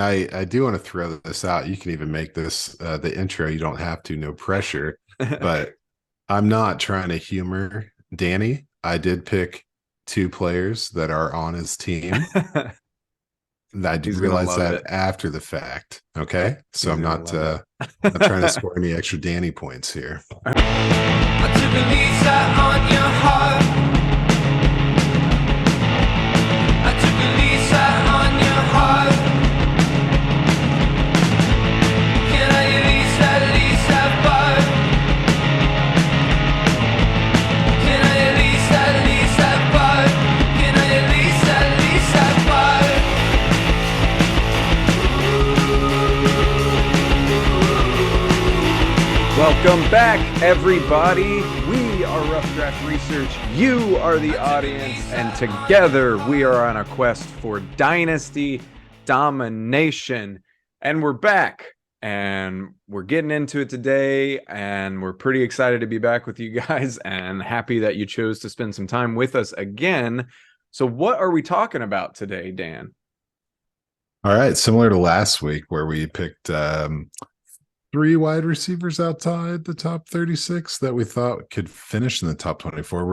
I do want to throw this out. You can even make this the intro. You don't have to, no pressure. But I'm not trying to humor Danny. I did pick two players that are on his team. I did He's gonna realize love that it. after the fact. Okay, so He's I'm gonna not love not trying to it. score any extra Danny points here. I took a lease out on your heart. I took a lease out on your heart. Can I at least have fun? Can I at least have fun? Can I at least have Welcome back, everybody. We are Rough Draft Research. You are the audience, and together we are on a quest for dynasty domination. And we're back, and we're getting into it today, and we're pretty excited to be back with you guys, and happy that you chose to spend some time with us again. So, what are we talking about today, Dan? All right, similar to last week where we picked three wide receivers outside the top 36 that we thought could finish in the top 24.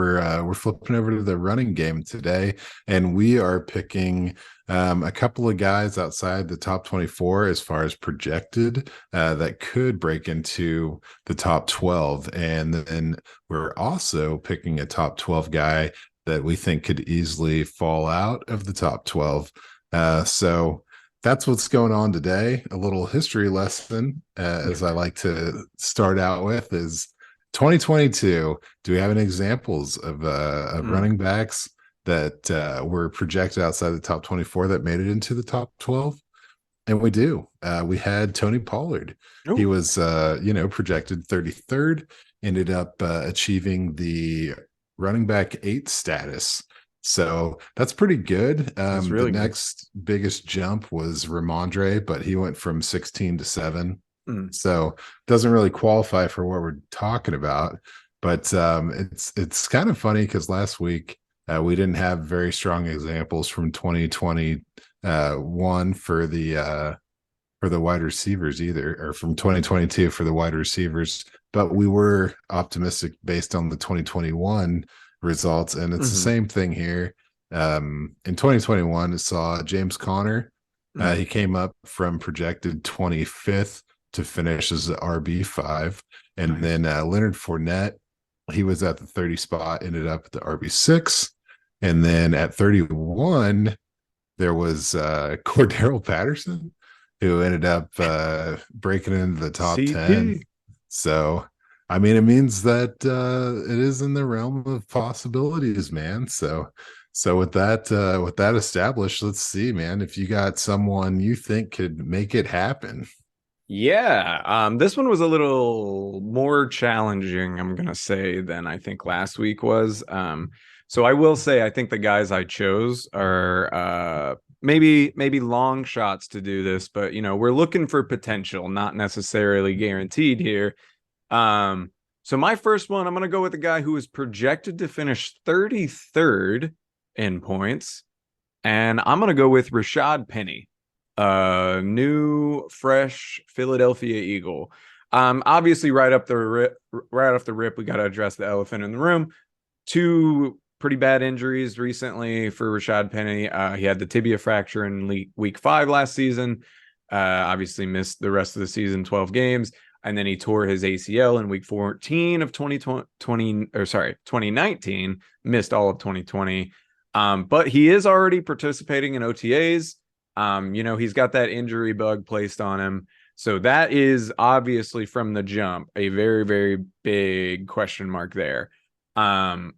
We're flipping over to the running game today, and we are picking a couple of guys outside the top 24 as far as projected that could break into the top 12. And then we're also picking a top 12 guy that we think could easily fall out of the top 12. So that's what's going on today. A little history lesson, Yeah. as I like to start out with, is 2022. Do we have any examples of Mm. running backs that were projected outside the top 24 that made it into the top 12? And we do. We had Tony Pollard. He Oh, was, projected 33rd, ended up achieving the running back eight status. So that's pretty good. that's The really good. next biggest jump was Ramondre, but he went from 16 to 7. Mm. So doesn't really qualify for what we're talking about. But it's kind of funny because last week we didn't have very strong examples from 2020 one for the wide receivers either, or from 2022 for the wide receivers, but we were optimistic based on the 2021 results, and it's the Hmm. same thing here. In 2021, I saw James Conner. Mm. He came up from projected 25th to finish as the RB5, and Nice. then Leonard Fournette, he was at the 30 spot, ended up at the RB6, and then at 31 there was Cordero Patterson, who ended up breaking into the top 10. CP. So, I mean, it means that it is in the realm of possibilities, man. So with that established, let's see, man, if you got someone you think could make it happen. Yeah, this one was a little more challenging, I'm gonna say, than I think last week was. So I will say I think the guys I chose are maybe long shots to do this, but we're looking for potential, not necessarily guaranteed here. So my first one, I'm gonna go with the guy who is projected to finish 33rd in points, and I'm gonna go with Rashad Penny, new, fresh Philadelphia Eagle. Obviously, right off the rip, we got to address the elephant in the room. Two pretty bad injuries recently for Rashad Penny. He had the tibia fracture in week 5 last season. Obviously, missed the rest of the season, 12 games. And then he tore his ACL in week 14 of 2019, missed all of 2020. But he is already participating in OTAs. He's got that injury bug placed on him. So that is obviously from the jump a very, very big question mark there. Um,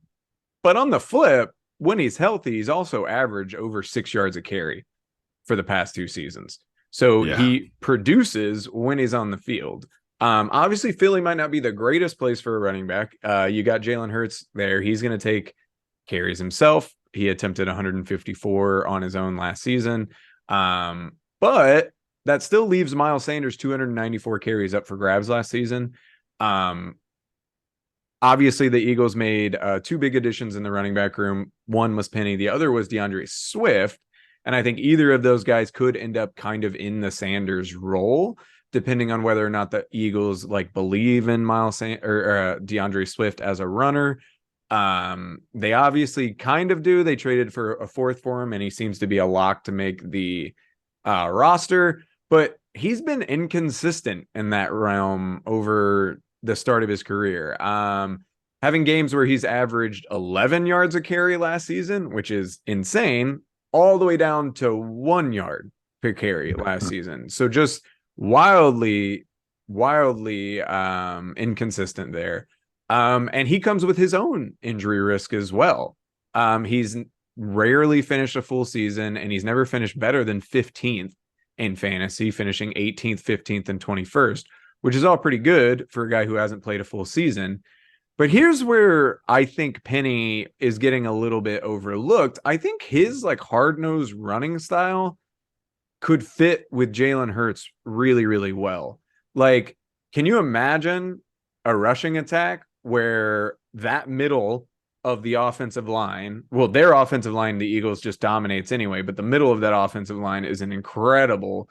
but on the flip, when he's healthy, he's also averaged over 6 yards a carry for the past 2 seasons. So Yeah. he produces when he's on the field. Obviously, Philly might not be the greatest place for a running back. You got Jalen Hurts there. He's going to take carries himself. He attempted 154 on his own last season. But that still leaves Miles Sanders 294 carries up for grabs last season. Um, Obviously, the Eagles made two big additions in the running back room. One was Penny, the other was DeAndre Swift. And I think either of those guys could end up kind of in the Sanders role, depending on whether or not the Eagles like believe in DeAndre Swift as a runner. They obviously kind of do. They traded for a fourth for him, and he seems to be a lock to make the roster, but he's been inconsistent in that realm over the start of his career. Having games where he's averaged 11 yards a carry last season, which is insane, all the way down to 1 yard per carry last season. So just wildly inconsistent there. And he comes with his own injury risk as well. He's rarely finished a full season, and he's never finished better than 15th in fantasy, finishing 18th, 15th, and 21st, which is all pretty good for a guy who hasn't played a full season. But here's where I think Penny is getting a little bit overlooked. I think his like hard-nosed running style could fit with Jalen Hurts really, really well. Like, can you imagine a rushing attack where that middle of the offensive line, well, their offensive line, the Eagles just dominates anyway, but the middle of that offensive line is an incredible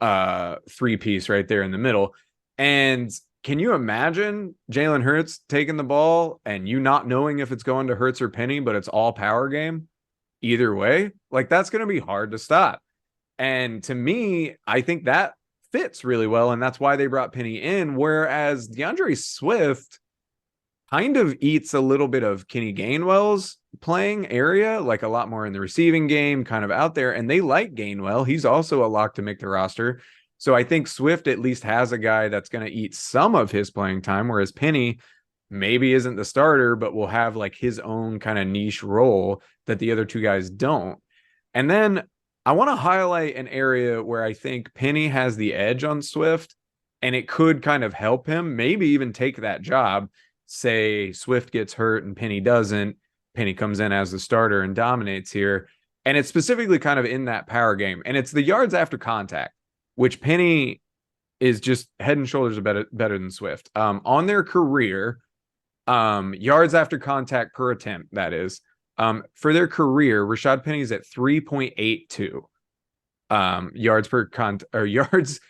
three-piece right there in the middle. And can you imagine Jalen Hurts taking the ball and you not knowing if it's going to Hurts or Penny, but it's all power game either way? Like, that's going to be hard to stop. And to me, I think that fits really well, and that's why they brought Penny in, whereas DeAndre Swift kind of eats a little bit of Kenny Gainwell's playing area, like a lot more in the receiving game, kind of out there, and they like Gainwell. He's also a lock to make the roster. So I think Swift at least has a guy that's going to eat some of his playing time, whereas Penny maybe isn't the starter, but will have like his own kind of niche role that the other two guys don't. And then I want to highlight an area where I think Penny has the edge on Swift, and it could kind of help him, maybe even take that job. Say Swift gets hurt and Penny doesn't. Penny comes in as the starter and dominates here. And it's specifically kind of in that power game. And it's the yards after contact, which Penny is just head and shoulders better than Swift. On their career, yards after contact per attempt, that is. For their career, Rashad Penny's at 3.82 yards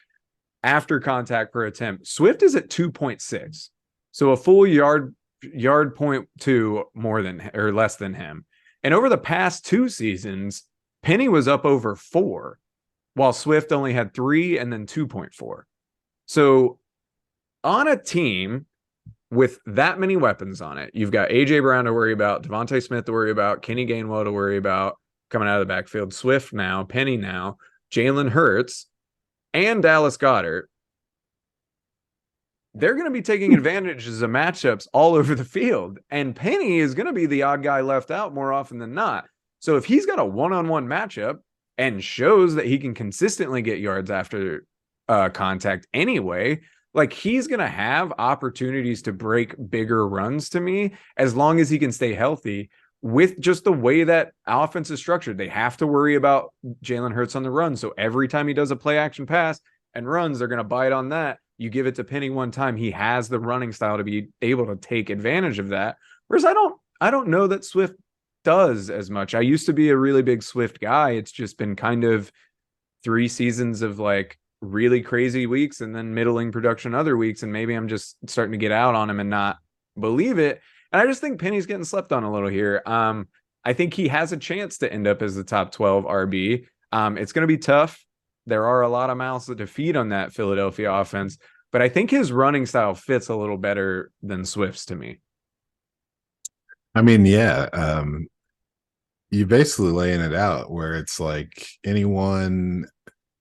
after contact per attempt. Swift is at 2.6. So a full yard 0.2 more than or less than him. And over the past two seasons, Penny was up over 4, while Swift only had 3 and then 2.4. So on a team with that many weapons on it, you've got A.J. Brown to worry about, Devontae Smith to worry about, Kenny Gainwell to worry about coming out of the backfield, Swift now, Penny now, Jalen Hurts, and Dallas Goedert. They're going to be taking advantages of matchups all over the field. And Penny is going to be the odd guy left out more often than not. So if he's got a one-on-one matchup and shows that he can consistently get yards after contact anyway, like he's going to have opportunities to break bigger runs to me as long as he can stay healthy with just the way that offense is structured. They have to worry about Jalen Hurts on the run. So every time he does a play action pass and runs, they're going to bite on that. You give it to Penny one time, he has the running style to be able to take advantage of that. Whereas I don't know that Swift does as much. I used to be a really big Swift guy. It's just been kind of 3 seasons of like really crazy weeks and then middling production other weeks. And maybe I'm just starting to get out on him and not believe it. And I just think Penny's getting slept on a little here. I think he has a chance to end up as the top 12 RB. It's going to be tough. There are a lot of mouths to feed on that Philadelphia offense, but I think his running style fits a little better than Swift's to me. I mean, yeah, you basically laying it out where it's like anyone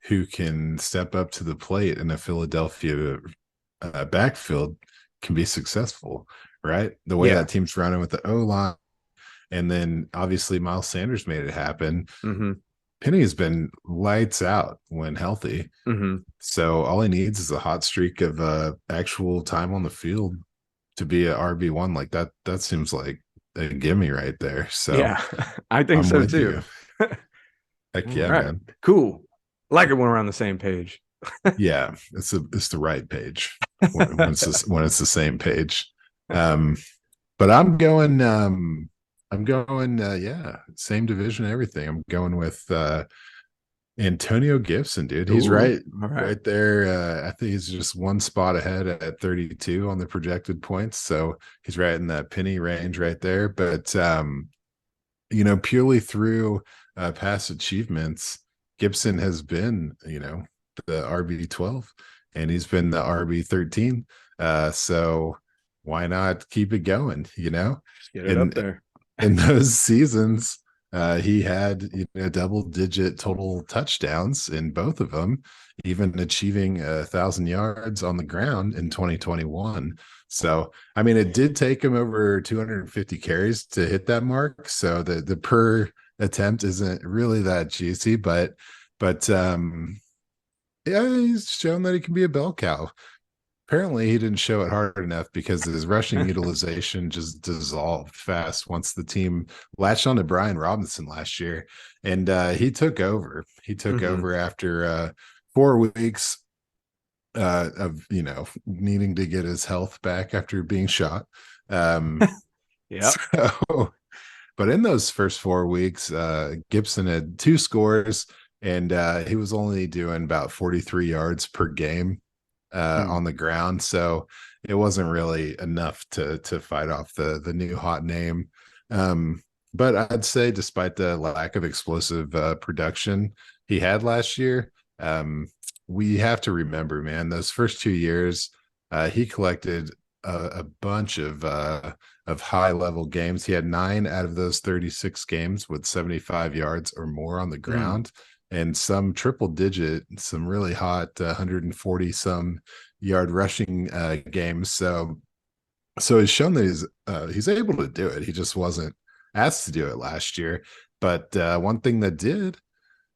who can step up to the plate in a Philadelphia backfield can be successful, right? The way that team's running with the O-line, and then obviously Miles Sanders made it happen. Mm-hmm. Penny has been lights out when healthy. Mm-hmm. So all he needs is a hot streak of actual time on the field to be a RB1. Like that seems like a gimme right there. So yeah, I think so too. Heck yeah, right, man. Cool. Like it when we're on the same page. Yeah, it's the right page when it's the same page. But I'm going I'm going, yeah, same division, everything. I'm going with Antonio Gibson, dude. He's Ooh, right, all right. right there. I think he's just one spot ahead at 32 on the projected points. So he's right in that penny range right there. But purely through past achievements, Gibson has been, the RB12 and he's been the RB13. So why not keep it going, Get it up And there. in those seasons, he had double-digit total touchdowns in both of them, even achieving 1,000 yards on the ground in 2021. So, I mean, it did take him over 250 carries to hit that mark. So the per attempt isn't really that juicy, but yeah, he's shown that he can be a bell cow. Apparently, he didn't show it hard enough because his rushing utilization just dissolved fast once the team latched on to Brian Robinson last year, and he took over. He took Mhm. over after 4 weeks of needing to get his health back after being shot. Um, Yep. so, but in those first 4 weeks, Gibson had 2 scores, and he was only doing about 43 yards per game Hmm. on the ground. So it wasn't really enough to fight off the new hot name. But I'd say, despite the lack of explosive production he had last year, we have to remember, man, those first 2 years, he collected a bunch of high level games. He had 9 out of those 36 games with 75 yards or more on the Mm. ground, and some triple digit, some really hot 140 some yard rushing games. So he's shown that he's able to do it. He just wasn't asked to do it last year. But one thing that did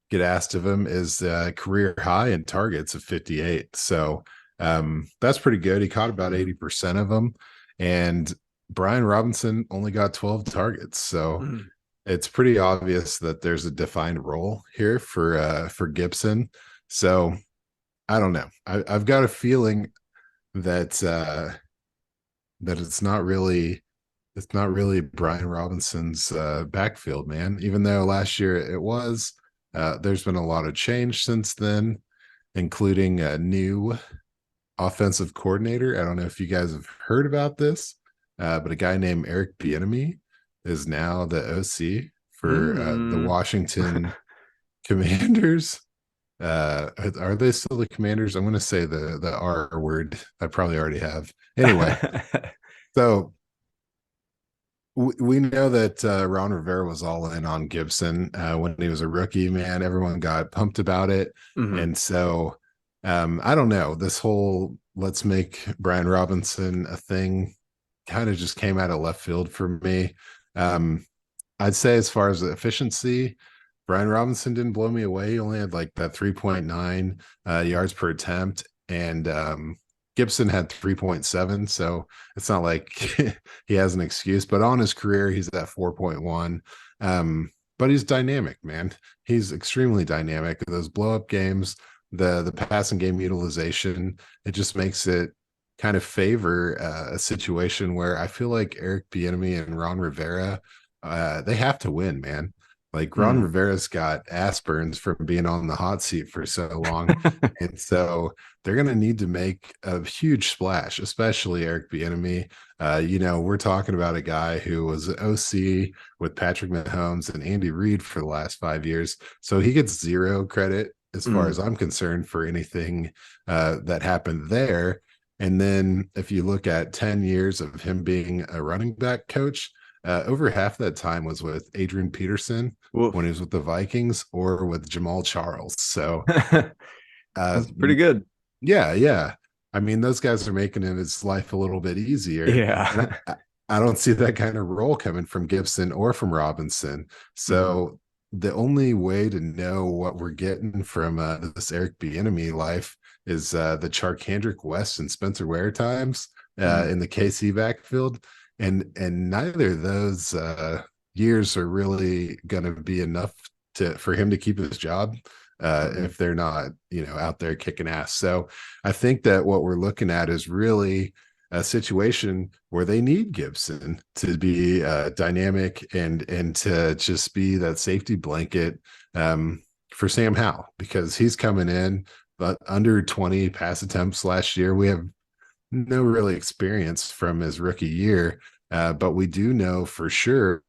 get asked of him is career high in targets of 58. So that's pretty good. He caught about Mhm. 80% of them, and Brian Robinson only got 12 targets. So Mm. it's pretty obvious that there's a defined role here for Gibson. So I don't know. I've got a feeling that that it's not really Brian Robinson's backfield, man. Even though last year it was, there's been a lot of change since then, including a new offensive coordinator. I don't know if you guys have heard about this, but a guy named Eric Bieniemy is now the OC for the Mm. Washington Commanders. Are they still the Commanders? I'm going to say the R word. I probably already have. Anyway, so we know that Ron Rivera was all in on Gibson when he was a rookie. Man, everyone got pumped about it, Mhm. and so I don't know. This whole let's make Brian Robinson a thing kind of just came out of left field for me. I'd say as far as the efficiency, Brian Robinson didn't blow me away. He only had like that 3.9 yards per attempt, and Gibson had 3.7. So it's not like he has an excuse, but on his career, he's at 4.1. But he's dynamic, man. He's extremely dynamic. Those blow up games, the passing game utilization, it just makes it kind of favor a situation where I feel like Eric Bieniemy and Ron Rivera, they have to win, man. Like Ron Mm. Rivera's got ass burns from being on the hot seat for so long, and so they're going to need to make a huge splash, especially Eric Bieniemy. We're talking about a guy who was an OC with Patrick Mahomes and Andy Reid for the last 5 years, so he gets zero credit as far Mm. as I'm concerned for anything that happened there. And then if you look at 10 years of him being a running back coach, over half that time was with Adrian Peterson when he Woof. was with the Vikings or with Jamal Charles. So, uh, That's pretty good. yeah, yeah. I mean, those guys are making his life a little bit easier. And Yeah. I don't see that kind of role coming from Gibson or from Robinson. Mhm. So the only way to know what we're getting from this Eric Bieniemy life is the Charkandrick West and Spencer Ware times Mm. in the KC backfield. And neither of those years are really going to be enough for him to keep his job Mhm. if they're not, out there kicking ass. So I think that what we're looking at is really a situation where they need Gibson to be dynamic and to just be that safety blanket for Sam Howell, because he's coming in but under 20 pass attempts last year. We have no really experience from his rookie year, but we do know for sure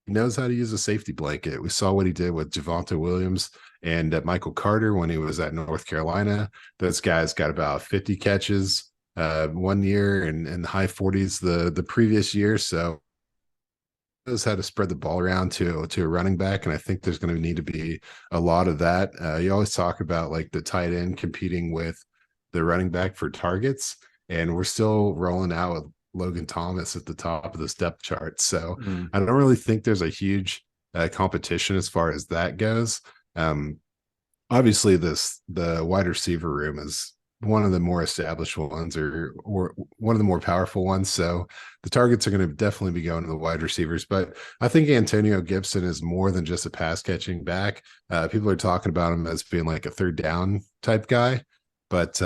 he knows how to use a safety blanket. We saw what he did with Javonte Williams and Michael Carter when he was at North Carolina. Those guys got about 50 catches one year and the high 40s the previous year. So knows how to spread the ball around to a running back, and I think there's going to need to be a lot of that. You always talk about like the tight end competing with the running back for targets, and we're still rolling out with Logan Thomas at the top of this depth chart. So I don't really think there's a huge competition as far as that goes. Obviously, the wide receiver room is one of the more established ones or one of the more powerful ones. So the targets are going to definitely be going to the wide receivers. But I think Antonio Gibson is more than just a pass catching back. People are talking about him as being like a third down type guy, but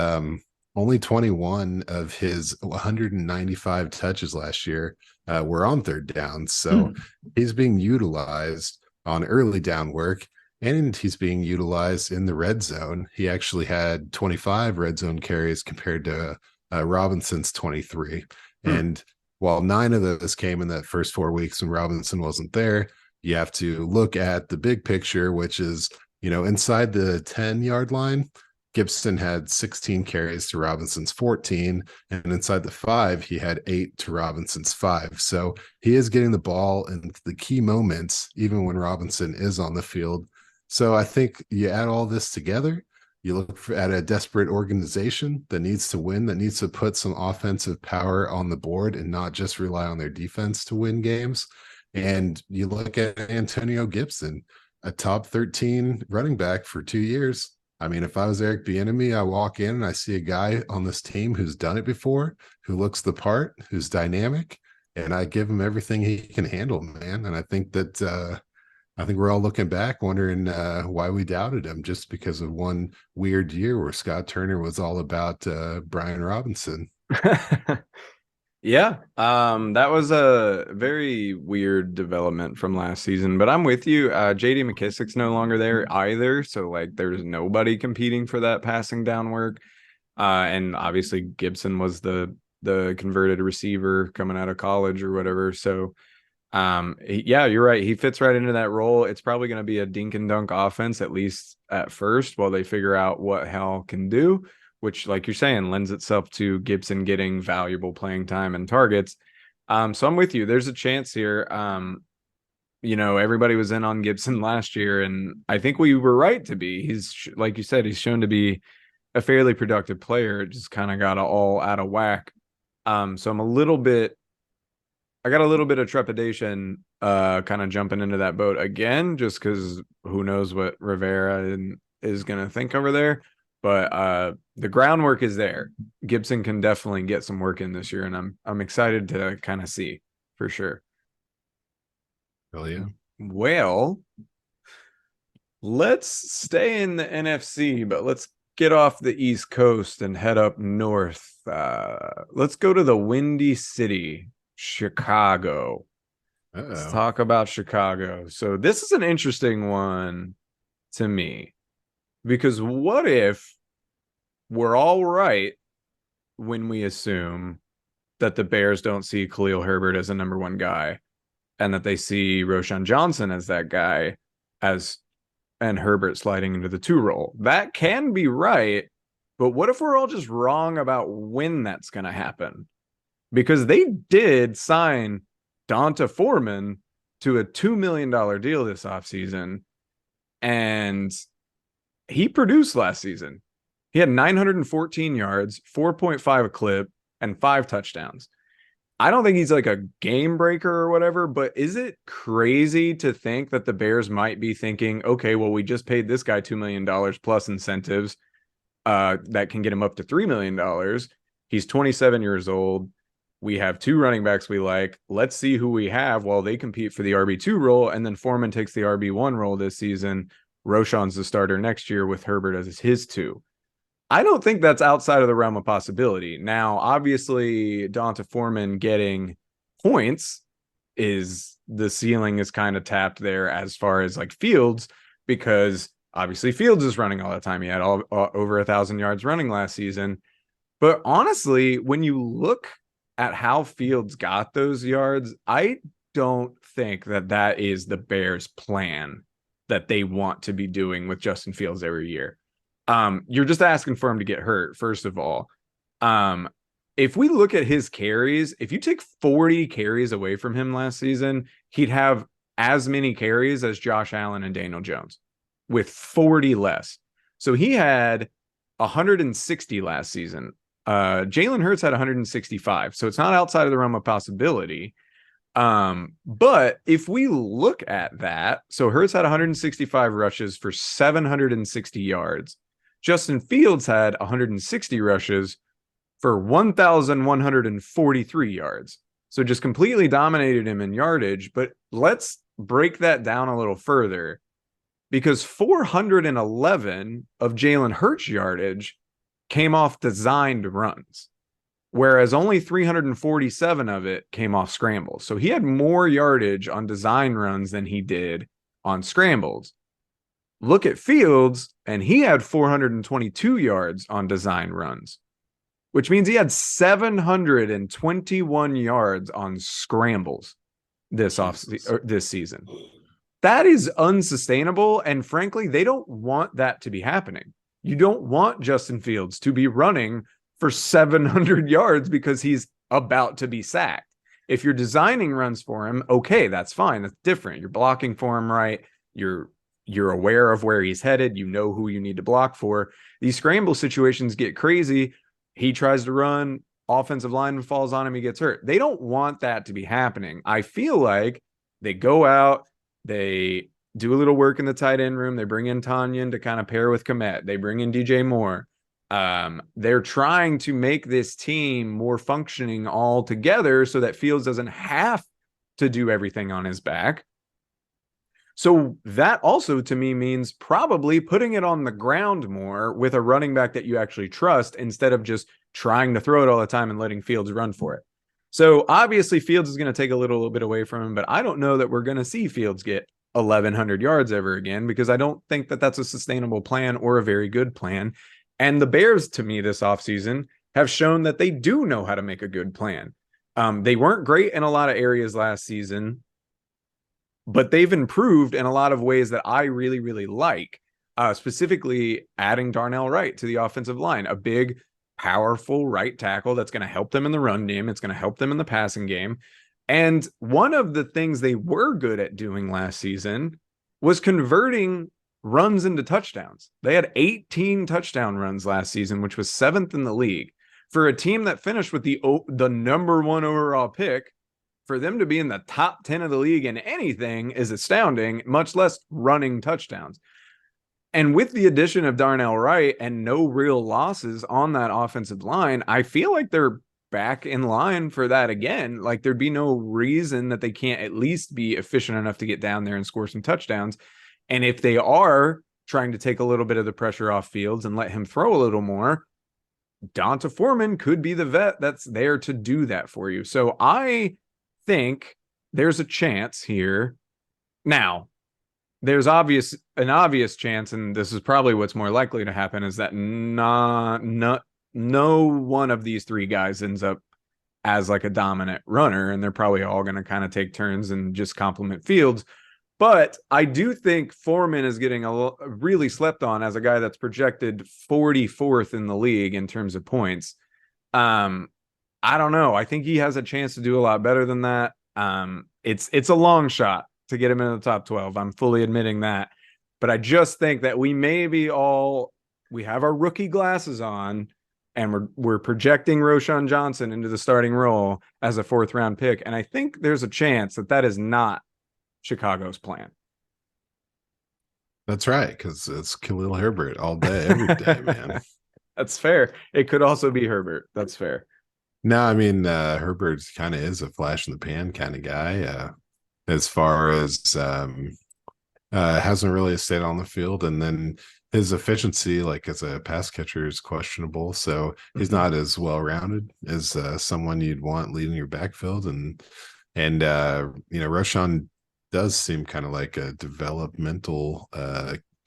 only 21 of his 195 touches last year were on third down. So he's being utilized on early down work, and he's being utilized in the red zone. He actually had 25 red zone carries compared to Robinson's 23. And while 9 of those came in that first 4 weeks when Robinson wasn't there, you have to look at the big picture, which is, inside the 10-yard line, Gibson had 16 carries to Robinson's 14, and inside the 5, he had 8 to Robinson's 5. So he is getting the ball in the key moments, even when Robinson is on the field. So I think you add all this together, you look at a desperate organization that needs to win, that needs to put some offensive power on the board and not just rely on their defense to win games. And you look at Antonio Gibson, a top 13 running back for 2 years. I mean, if I was Eric Bieniemy, I walk in and I see a guy on this team who's done it before, who looks the part, who's dynamic, and I give him everything he can handle, man. And I think that I think we're all looking back wondering why we doubted him just because of one weird year where Scott Turner was all about Brian Robinson. Yeah, that was a very weird development from last season, but I'm with you. JD McKissick's no longer there either, so like there's nobody competing for that passing down work. And obviously Gibson was the converted receiver coming out of college or whatever. So yeah, you're right. He fits right into that role. It's probably going to be a dink and dunk offense, at least at first, while they figure out what Hal can do, which, like you're saying, lends itself to Gibson getting valuable playing time and targets. So I'm with you. There's a chance here. Everybody was in on Gibson last year, and I think we were right to be. He's, like you said, he's shown to be a fairly productive player. It just kind of got all out of whack. So I got a little bit of trepidation kind of jumping into that boat again, just because who knows what Rivera is going to think over there. But the groundwork is there. Gibson can definitely get some work in this year, and I'm excited to kind of see for sure. Hell yeah. Well, let's stay in the NFC, but let's get off the East Coast and head up north. Let's go to the Windy City, Chicago. Let's talk about Chicago. So this is an interesting one to me, because what if we're all right when we assume that the Bears don't see Khalil Herbert as a number one guy and that they see Roshan Johnson as that guy and Herbert sliding into the 2 role? That can be right, but what if we're all just wrong about when that's going to happen? Because they did sign Donta Foreman to a $2 million deal this offseason, and he produced last season. He had 914 yards, 4.5 a clip, and 5 touchdowns. I don't think he's like a game breaker or whatever, but is it crazy to think that the Bears might be thinking, okay, well, we just paid this guy $2 million plus incentives that can get him up to $3 million. He's 27 years old. We have 2 running backs we like. Let's see who we have while they compete for the RB2 role. And then Foreman takes the RB1 role this season. Roshan's the starter next year with Herbert as his 2. I don't think that's outside of the realm of possibility. Now, obviously, Donta Foreman getting points is the ceiling is kind of tapped there as far as like Fields, because obviously Fields is running all the time. He had over 1,000 yards running last season. But honestly, when you look at how Fields got those yards, I don't think that that is the Bears' plan that they want to be doing with Justin Fields every year. You're just asking for him to get hurt, first of all. If we look at his carries, if you take 40 carries away from him last season, he'd have as many carries as Josh Allen and Daniel Jones with 40 less. So he had 160 last season. Jalen Hurts had 165. So it's not outside of the realm of possibility. But if we look at that, so Hurts had 165 rushes for 760 yards. Justin Fields had 160 rushes for 1,143 yards. So just completely dominated him in yardage. But let's break that down a little further, because 411 of Jalen Hurts' yardage came off designed runs, whereas only 347 of it came off scrambles. So he had more yardage on design runs than he did on scrambles. Look at Fields, and he had 422 yards on design runs, which means he had 721 yards on scrambles this season. That is unsustainable, and frankly, they don't want that to be happening. You don't want Justin Fields to be running for 700 yards because he's about to be sacked. If you're designing runs for him, okay, that's fine. That's different. You're blocking for him right. You're aware of where he's headed. You know who you need to block for. These scramble situations get crazy. He tries to run, offensive lineman falls on him, he gets hurt. They don't want that to be happening. I feel like they go out, they do a little work in the tight end room. They bring in Tanyan to kind of pair with Kmet. They bring in DJ Moore. They're trying to make this team more functioning all together so that Fields doesn't have to do everything on his back. So that also to me means probably putting it on the ground more with a running back that you actually trust instead of just trying to throw it all the time and letting Fields run for it. So obviously Fields is going to take a little bit away from him, but I don't know that we're going to see Fields get 1,100 yards ever again, because I don't think that that's a sustainable plan or a very good plan. And the Bears, to me, this offseason have shown that they do know how to make a good plan. They weren't great in a lot of areas last season, but they've improved in a lot of ways that I really, really like, specifically adding Darnell Wright to the offensive line, a big, powerful right tackle that's going to help them in the run game. It's going to help them in the passing game. And one of the things they were good at doing last season was converting runs into touchdowns. They had 18 touchdown runs last season, which was 7th in the league. For a team that finished with the number 1 overall pick, for them to be in the top 10 of the league in anything is astounding, much less running touchdowns. And with the addition of Darnell Wright and no real losses on that offensive line, I feel like they're back in line for that again. Like there'd be no reason that they can't at least be efficient enough to get down there and score some touchdowns. And if they are trying to take a little bit of the pressure off Fields and let him throw a little more, Donta Foreman could be the vet that's there to do that for you. So I think there's a chance here. Now, there's an obvious chance, and this is probably what's more likely to happen, is that no one of these three guys ends up as like a dominant runner, and they're probably all going to kind of take turns and just compliment Fields. But I do think Foreman is getting really slept on as a guy that's projected 44th in the league in terms of points. I don't know. I think he has a chance to do a lot better than that. It's a long shot to get him in the top 12. I'm fully admitting that. But I just think that we have our rookie glasses on, and we're projecting Roschon Johnson into the starting role as a 4th round pick. And I think there's a chance that is not Chicago's plan. That's right, because it's Khalil Herbert all day, every day, man. That's fair. It could also be Herbert. That's fair. No, I mean, Herbert kind of is a flash in the pan kind of guy, as far as hasn't really stayed on the field. And then his efficiency, like as a pass catcher, is questionable. So he's Mhm. not as well rounded as someone you'd want leading your backfield. And Roshan does seem kind of like a developmental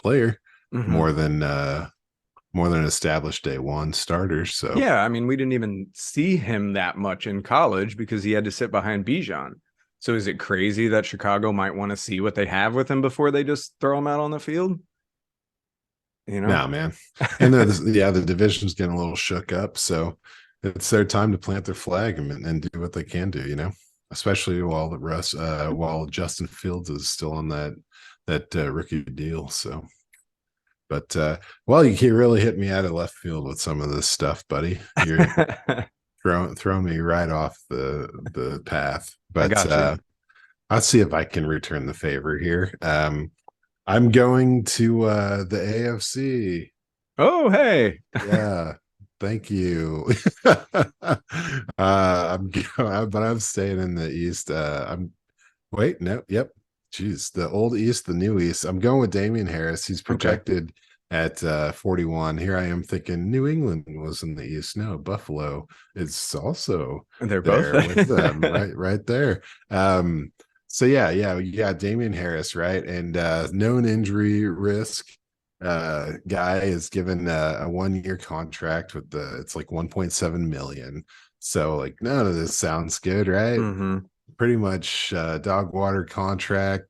player Mhm. more than an established day one starter. So Yeah, I mean, we didn't even see him that much in college because he had to sit behind Bijan. So is it crazy that Chicago might want to see what they have with him before they just throw him out on the field? You know? nah, man. And the division's getting a little shook up. So it's their time to plant their flag and do what they can do, especially while Justin Fields is still on that rookie deal. So, but well, you really hit me out of left field with some of this stuff, buddy. You're throwing me right off the path. I But got you. I'll see if I can return the favor here. I'm going to the AFC. Oh, hey. Yeah, thank you. But I'm staying in the East. I'm wait, no, yep. Jeez, the old East, the new East. I'm going with Damien Harris. He's Okay. projected at 41. Here I am thinking New England was in the East. No, Buffalo is also They're both. there with them, right there. So yeah, you got Damien Harris, right? And known injury risk. Guy is given a 1 year contract with it's like 1.7 million. So like none of this sounds good, right? Hmm. Pretty much dog water contract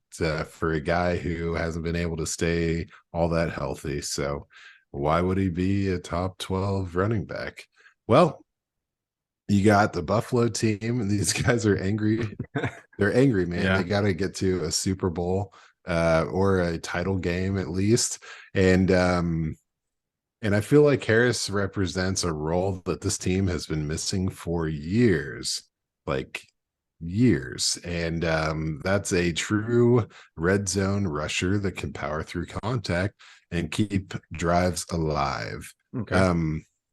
for a guy who hasn't been able to stay all that healthy. So why would he be a top 12 running back? Well, you got the Buffalo team, and these guys are angry. They're angry, man. They Yeah. got to get to a Super Bowl or a title game at least. And I feel like Harris represents a role that this team has been missing for years, like years. And that's a true red zone rusher that can power through contact and keep drives alive. Okay.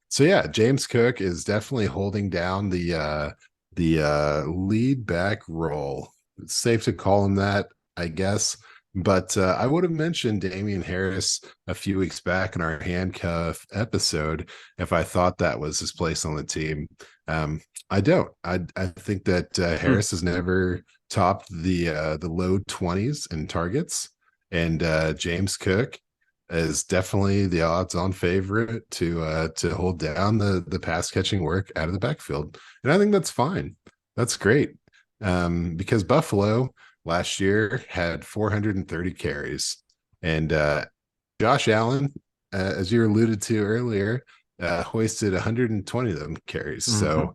So yeah, James Cook is definitely holding down the lead back role. It's safe to call him that, I guess. But I would have mentioned Damien Harris a few weeks back in our handcuff episode if I thought that was his place on the team. I don't. I think that Hmm. Harris has never topped the low 20s in targets, and James Cook is definitely the odds-on favorite to hold down the pass catching work out of the backfield, and I think that's fine. That's great because Buffalo last year had 430 carries, and Josh Allen, as you alluded to earlier, hoisted 120 of them carries. Hmm.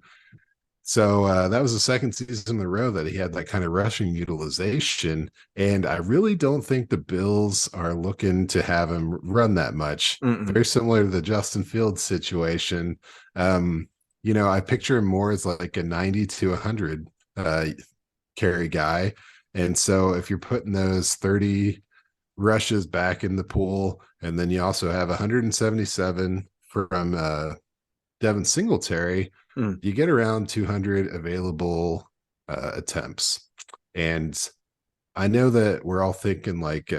So that was the second season in a row that he had that kind of rushing utilization. And I really don't think the Bills are looking to have him run that much. Mm-mm. Very similar to the Justin Fields situation. I picture him more as like a 90 to 100 carry guy. And so if you're putting those 30 rushes back in the pool, and then you also have 177 from Devin Singletary, Mm. you get around 200 available attempts. And I know that we're all thinking like,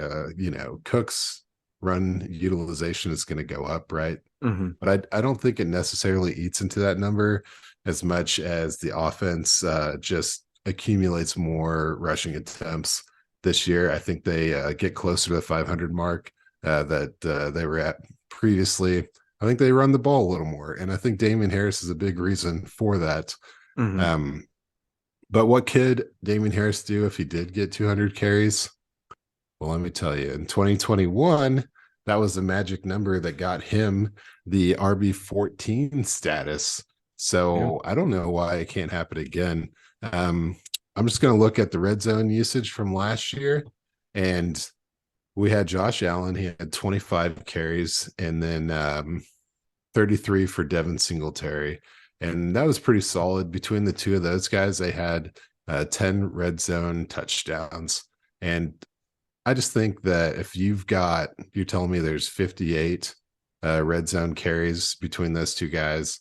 Cook's run utilization is going to go up, right? Hmm. But I don't think it necessarily eats into that number as much as the offense just accumulates more rushing attempts this year. I think they get closer to the 500 mark that they were at previously. I think they run the ball a little more, and I think Damien Harris is a big reason for that. Hmm. Um, but what could Damien Harris do if he did get 200 carries? Well, let me tell you, in 2021, that was the magic number that got him the RB14 status. Yeah. So I don't know why it can't happen again. Um, I'm just going to look at the red zone usage from last year. And we had Josh Allen. He had 25 carries and then 33 for Devin Singletary. And that was pretty solid. Between the two of those guys, they had 10 red zone touchdowns. And I just think that if you're telling me there's 58 red zone carries between those two guys,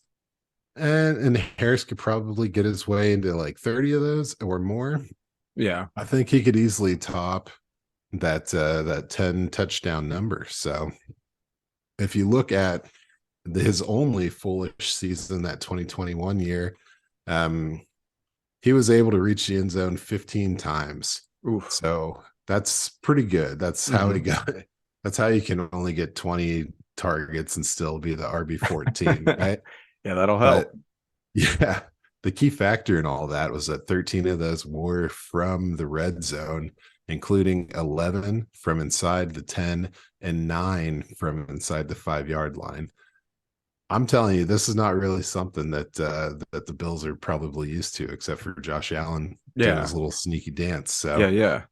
and Harris could probably get his way into like 30 of those or more. Yeah. I think he could easily top that 10 touchdown number. So if you look at his only foolish season, that 2021 year, um, he was able to reach the end zone 15 times. Oof. So that's pretty good. That's how he got it. That's how you can only get 20 targets and still be the RB14, right? Yeah, that'll help. But yeah, the key factor in all that was that 13 of those were from the red zone, including 11 from inside the 10 and 9 from inside the 5-yard line. I'm telling you, this is not really something that that the Bills are probably used to, except for Josh Allen doing Yeah. his little sneaky dance. Yeah.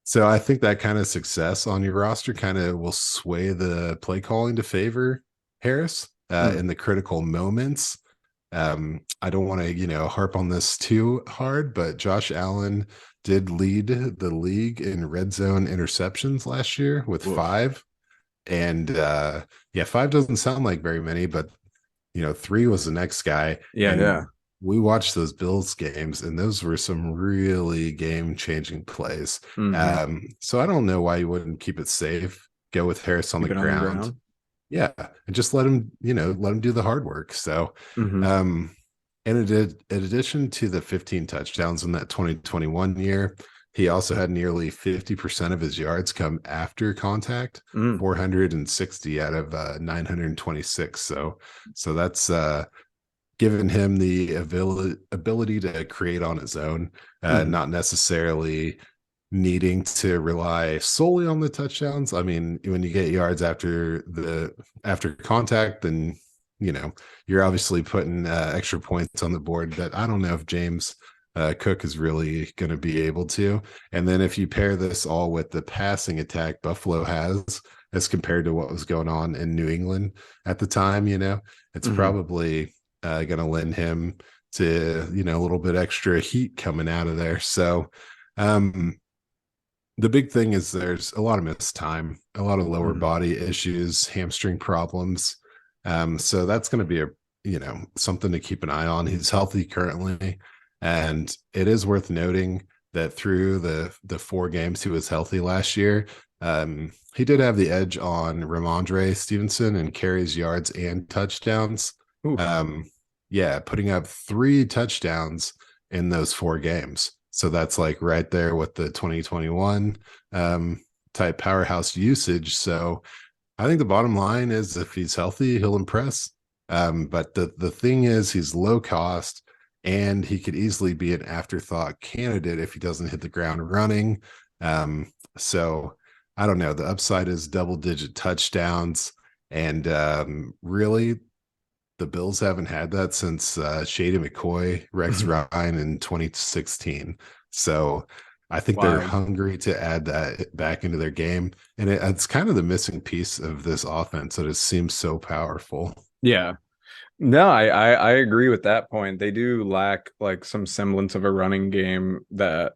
So I think that kind of success on your roster kind of will sway the play calling to favor Harris in the critical moments. I don't want to, harp on this too hard, but Josh Allen did lead the league in red zone interceptions last year with Oof. 5. And 5 doesn't sound like very many, but 3 was the next guy. Yeah. We watched those Bills games, and those were some really game-changing plays. So I don't know why you wouldn't keep it safe. Go with Harris on the ground. Yeah, and just let him do the hard work. So, in addition to the 15 touchdowns in that 2021 year, he also had nearly 50% of his yards come after contact, 460 out of 926. So that's given him the ability to create on his own, not necessarily needing to rely solely on the touchdowns. I mean, when you get yards after contact, then you're obviously putting extra points on the board that I don't know if James Cook is really going to be able to. And then if you pair this all with the passing attack Buffalo has as compared to what was going on in New England at the time, it's probably going to lend him to, a little bit extra heat coming out of there. So the big thing is there's a lot of missed time, a lot of lower body issues, hamstring problems. So that's going to be something to keep an eye on. He's healthy currently. And it is worth noting that through the 4 games he was healthy last year, he did have the edge on Ramondre Stevenson in carries, yards, and touchdowns. Putting up 3 touchdowns in those 4 games. So that's like right there with the 2021 type powerhouse usage. So I think the bottom line is if he's healthy, he'll impress. But the thing is he's low cost and he could easily be an afterthought candidate if he doesn't hit the ground running. So I don't know. The upside is double-digit touchdowns. And really, the Bills haven't had that since Shady McCoy, Rex Ryan in 2016. So I think they're hungry to add that back into their game. And it's kind of the missing piece of this offense that it seems so powerful. Yeah. No, I agree with that point. They do lack like some semblance of a running game that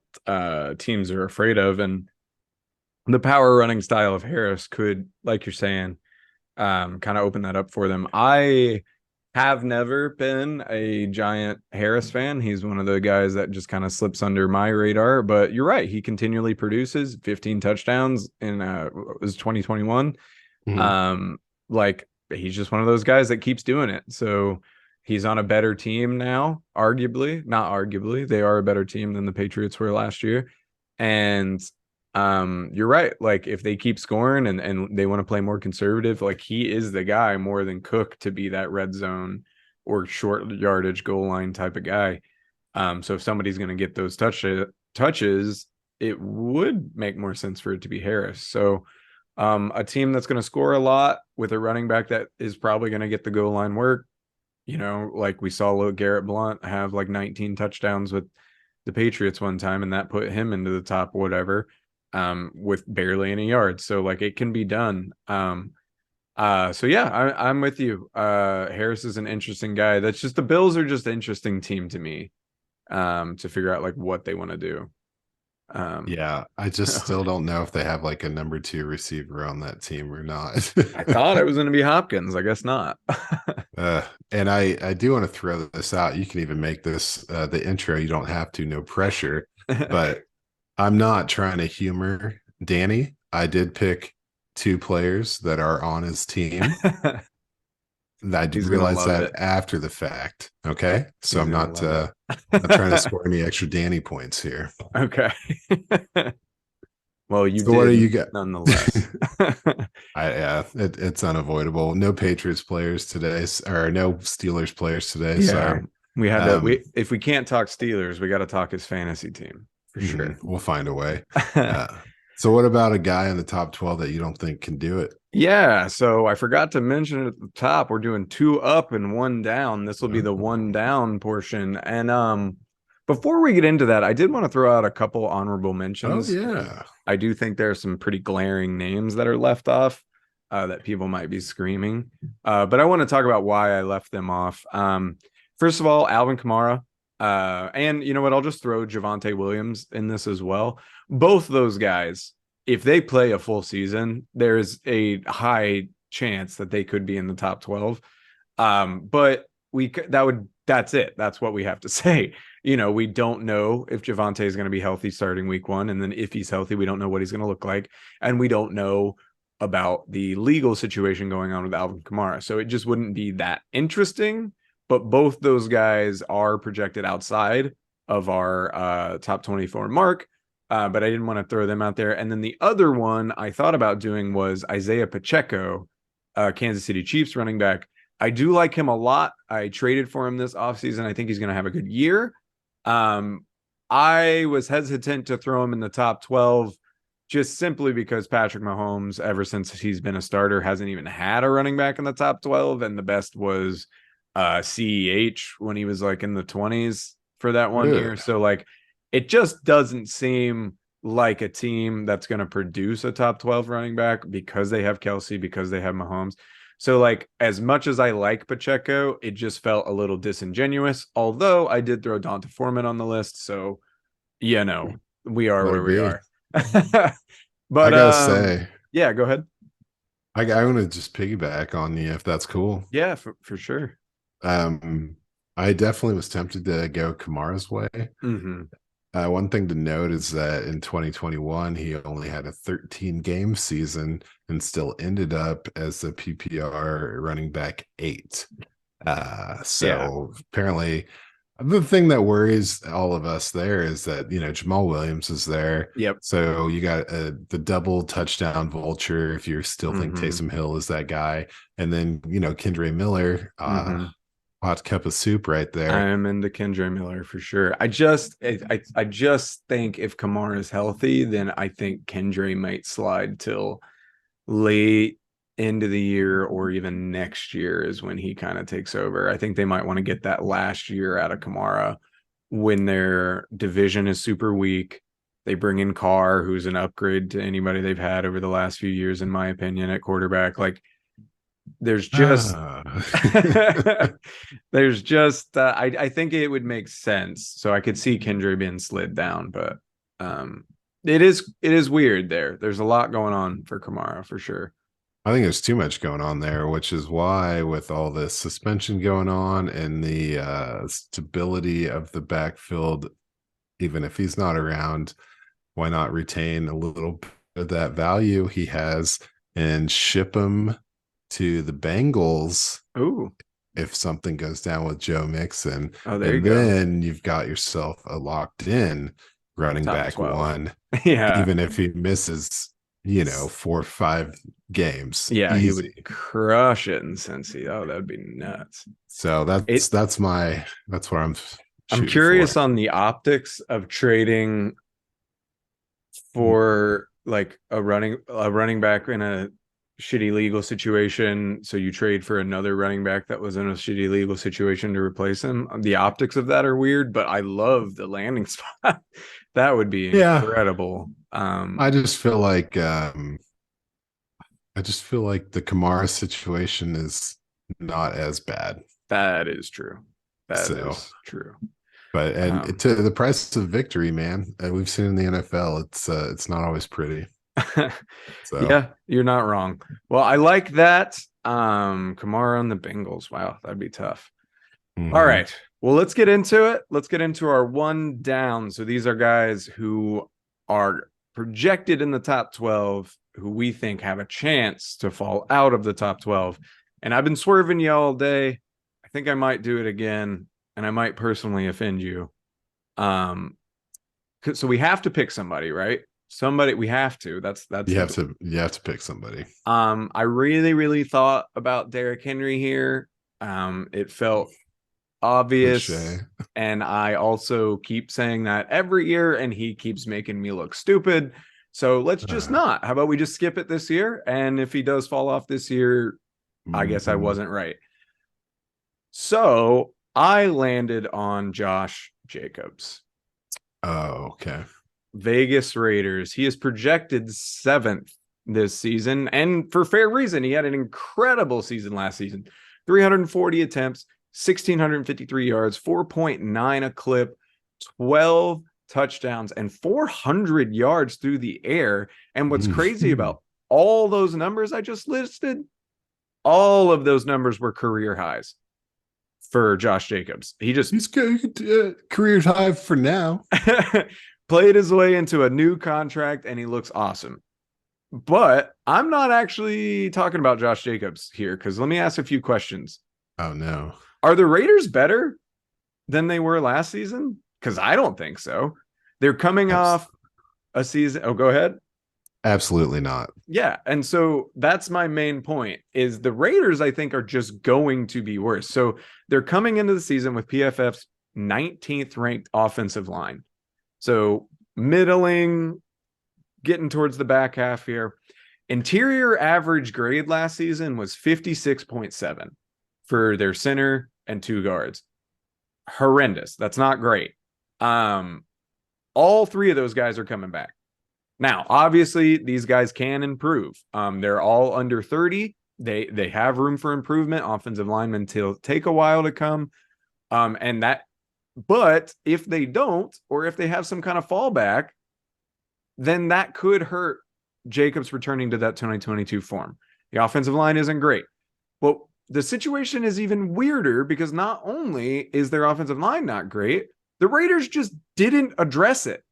teams are afraid of. And the power running style of Harris could, like you're saying, kind of open that up for them. I have never been a giant Harris fan. He's one of the guys that just kind of slips under my radar, but you're right. He continually produces 15 touchdowns in it was 2021. Like he's just one of those guys that keeps doing it. So he's on a better team now, not arguably, they are a better team than the Patriots were last year. And you're right. Like if they keep scoring and they want to play more conservative, like he is the guy more than Cook to be that red zone or short yardage goal line type of guy. So if somebody's going to get those touches, it would make more sense for it to be Harris. So a team that's going to score a lot with a running back that is probably going to get the goal line work. Like we saw Garrett Blount have like 19 touchdowns with the Patriots one time, and that put him into the top whatever. With barely any yards. So like it can be done. So yeah, I'm with you. Harris is an interesting guy. That's just the Bills are just an interesting team to me. To figure out like what they want to do. I just still don't know if they have like a number 2 receiver on that team or not. I thought it was going to be Hopkins. I guess not. And I do want to throw this out. You can even make this the intro. You don't have to, no pressure. But I'm not trying to humor Danny. I did pick two players that are on his team. I did He's gonna realize love that it. after the fact. Okay, so He's I'm gonna not love not trying to it. score any extra Danny points here. Okay. Well, you So what do did you got? nonetheless. Yeah, it's unavoidable. No Patriots players today, or no Steelers players today. Yeah, Sorry. we had to. Um, We if we can't talk Steelers, we got to talk his fantasy team for sure. we'll find a way. Uh, so what about a guy in the top 12 that you don't think can do it? Yeah, so I forgot to mention at the top, we're doing 2 up and 1 down. This will be the 1 down portion. And before we get into that, I did want to throw out a couple honorable Oh mentions. yeah. I do think there are some pretty glaring names that are left off that people might be screaming. But I want to talk about why I left them off. First of all, Alvin Kamara. And you know what? I'll just throw Javonte Williams in this as well. Both those guys, if they play a full season, there's a high chance that they could be in the top 12. But that's it. That's what we have to say. You know, we don't know if Javonte is going to be healthy starting week 1. And then if he's healthy, we don't know what he's going to look like. And we don't know about the legal situation going on with Alvin Kamara. So it just wouldn't be that interesting. But both those guys are projected outside of our top 24 mark. But I didn't want to throw them out there. And then the other one I thought about doing was Isaiah Pacheco, Kansas City Chiefs running back. I do like him a lot. I traded for him this offseason. I think he's going to have a good year. I was hesitant to throw him in the top 12 just simply because Patrick Mahomes, ever since he's been a starter, hasn't even had a running back in the top 12. And the best was CEH when he was like in the 20s for that one year. So like it just doesn't seem like a team that's going to produce a top 12 running back because they have Kelsey, because they have Mahomes. So like as much as I like Pacheco, it just felt a little disingenuous. Although I did throw Donta Foreman on the list, so you know, we are Let where it we be. are. I But gotta say, yeah, go ahead. I want to just piggyback on you if that's cool. Yeah, for sure. I definitely was tempted to go Kamara's way. Mm-hmm. One thing to note is that in 2021, he only had a 13 game season and still ended up as the PPR running back 8. So apparently, the thing that worries all of us there is that, you know, Jamal Williams is there. Yep. So you got the double touchdown vulture if you still think Taysom Hill is that guy. And then, you know, Kendre Miller, hot cup of soup right there. I'm into Kendre Miller for sure. I just think if Kamara is healthy, then I think Kendre might slide till late into the year or even next year is when he kind of takes over. I think they might want to get that last year out of Kamara when their division is super weak. They bring in Carr, who's an upgrade to anybody they've had over the last few years, in my opinion, at quarterback. Like there's just I think it would make sense. So I could see Kendre being slid down, but it is weird there. There's a lot going on for Kamara for sure. I think there's too much going on there, which is why, with all this suspension going on and the stability of the backfield, even if he's not around, why not retain a little bit of that value he has and ship him to the Bengals? Ooh, if something goes down with Joe Mixon. Oh, there you And go. then you've got yourself a locked in running Top back 12. one, Yeah. even if he misses, you know, 4 or 5 games. Yeah, easy. he would crush it in Cincy. Oh, that'd be nuts. So that's where I'm I'm shooting curious for. on the optics of trading for like a running back in a shitty legal situation. So you trade for another running back that was in a shitty legal situation to replace him. The optics of that are weird, but I love the landing spot. That would be incredible. I just feel like the Kamara situation is not as bad. That is true. That is true. But to the price of victory, man, we've seen in the NFL, it's not always pretty. So yeah, you're not wrong. Well, I like that. Kamara on the Bengals. Wow, that'd be tough. Mm-hmm. All right. Well, let's get into it. Let's get into our 1 down. So these are guys who are projected in the top 12 who we think have a chance to fall out of the top 12. And I've been swerving you all day. I think I might do it again, and I might personally offend you. So we have to pick somebody, right? Somebody we have to. That's You have to pick somebody. I really thought about Derrick Henry here. It felt obvious, Cliche. and I also keep saying that every year, and he keeps making me look stupid. So let's just not. How about we just skip it this year? And if he does fall off this year, I guess I wasn't right. So I landed on Josh Jacobs. Oh, okay. Vegas Raiders. He is projected 7th this season, and for fair reason. He had an incredible season last season. 340 attempts, 1,653 yards, 4.9 a clip, 12 touchdowns, and 400 yards through the air. And what's crazy about all those numbers I just listed, all of those numbers were career highs for Josh Jacobs. He's good. Career high for now. played his way into a new contract, and he looks awesome. But I'm not actually talking about Josh Jacobs here, because let me ask a few questions. Oh, no. Are the Raiders better than they were last season? Because I don't think so. They're coming off a season. Oh, go ahead. Absolutely not. Yeah. And so that's my main point, is the Raiders, I think, are just going to be worse. So they're coming into the season with PFF's 19th ranked offensive line. So middling, getting towards the back half here. Interior average grade last season was 56.7 for their center and 2 guards. Horrendous. That's not great. All 3 of those guys are coming back. Now, obviously, these guys can improve. They're all under 30. They have room for improvement. Offensive linemen take a while to come. But if they don't, or if they have some kind of fallback, then that could hurt Jacobs returning to that 2022 form. The offensive line isn't great. Well, the situation is even weirder, because not only is their offensive line not great, the Raiders just didn't address it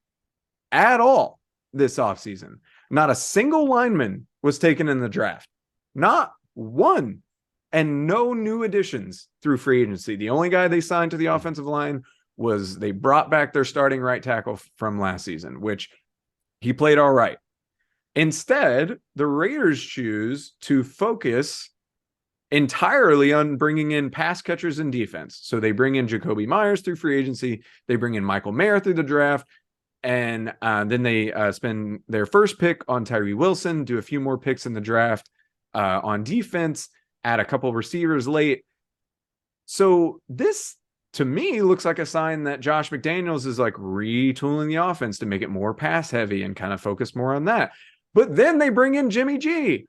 at all this offseason. Not a single lineman was taken in the draft. Not one. And no new additions through free agency. The only guy they signed to the offensive line was they brought back their starting right tackle from last season, which he played all right. Instead, the Raiders choose to focus entirely on bringing in pass catchers and defense. So they bring in Jacoby Myers through free agency. They bring in Michael Mayer through the draft. And then they spend their first pick on Tyree Wilson, do a few more picks in the draft on defense, add a couple receivers late. So this, to me, looks like a sign that Josh McDaniels is like retooling the offense to make it more pass heavy and kind of focus more on that. But then they bring in Jimmy G,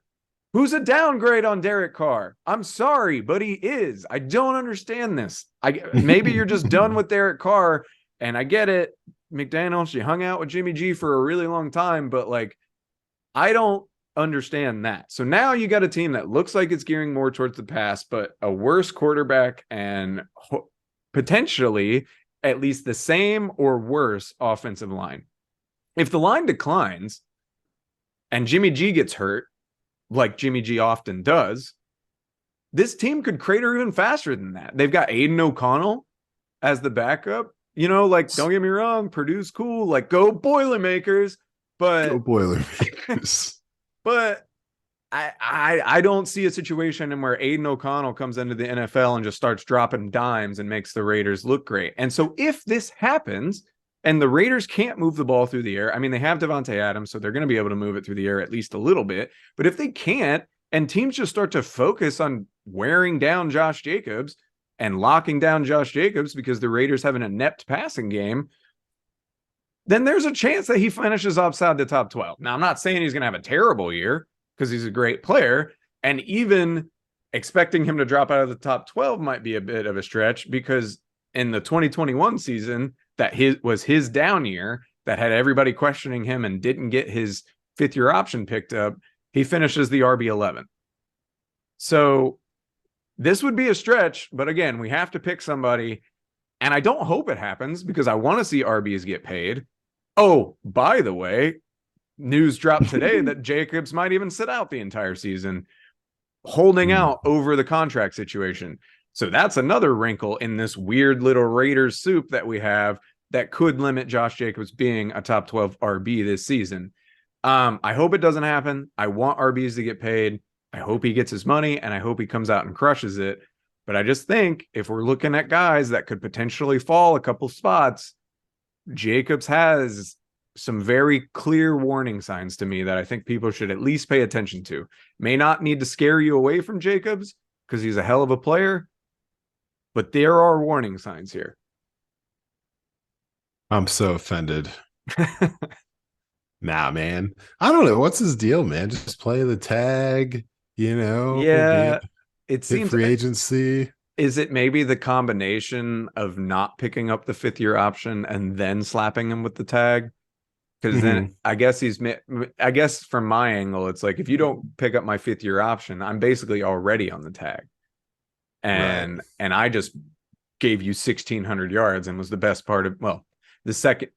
who's a downgrade on Derek Carr. I'm sorry, but he is. I don't understand this. Maybe you're just done with Derek Carr, and I get it. McDaniels, you hung out with Jimmy G for a really long time, but like, I don't understand that. So now you got a team that looks like it's gearing more towards the pass, but a worse quarterback and potentially at least the same or worse offensive line. If the line declines and Jimmy G gets hurt, like Jimmy G often does, this team could crater even faster than that. They've got Aiden O'Connell as the backup. You know, like, don't get me wrong, Purdue's cool. Like, go Boilermakers. But Go Boilermakers. But I don't see a situation in where Aiden O'Connell comes into the NFL and just starts dropping dimes and makes the Raiders look great. And so if this happens and the Raiders can't move the ball through the air, I mean, they have Devontae Adams, so they're going to be able to move it through the air at least a little bit. But if they can't, and teams just start to focus on wearing down Josh Jacobs and locking down Josh Jacobs because the Raiders have an inept passing game, then there's a chance that he finishes outside the top 12. Now, I'm not saying he's going to have a terrible year, because he's a great player, and even expecting him to drop out of the top 12 might be a bit of a stretch, because in the 2021 season, that was his down year that had everybody questioning him and didn't get his 5th-year option picked up, he finishes the RB11. So this would be a stretch, but again, we have to pick somebody, and I don't hope it happens, because I want to see RBs get paid. Oh, by the way, news dropped today that Jacobs might even sit out the entire season, holding Mm. out over the contract situation. So that's another wrinkle in this weird little Raiders soup that we have that could limit Josh Jacobs being a top 12 RB this season. I hope it doesn't happen. I want RBs to get paid. I hope he gets his money, and I hope he comes out and crushes it. But I just think if we're looking at guys that could potentially fall a couple spots, Jacobs has some very clear warning signs to me that I think people should at least pay attention to. May not need to scare you away from Jacobs because he's a hell of a player, but there are warning signs here. I'm so offended. Nah, man. I don't know. What's his deal, man? Just play the tag, Yeah, it hit seems. free agency. Is it maybe the combination of not picking up the 5th-year option and then slapping him with the tag? Because then I guess from my angle, it's like if you don't pick up my 5th-year option, I'm basically already on the tag. And Right. and I just gave you 1,600 yards and was the best part of, well, the second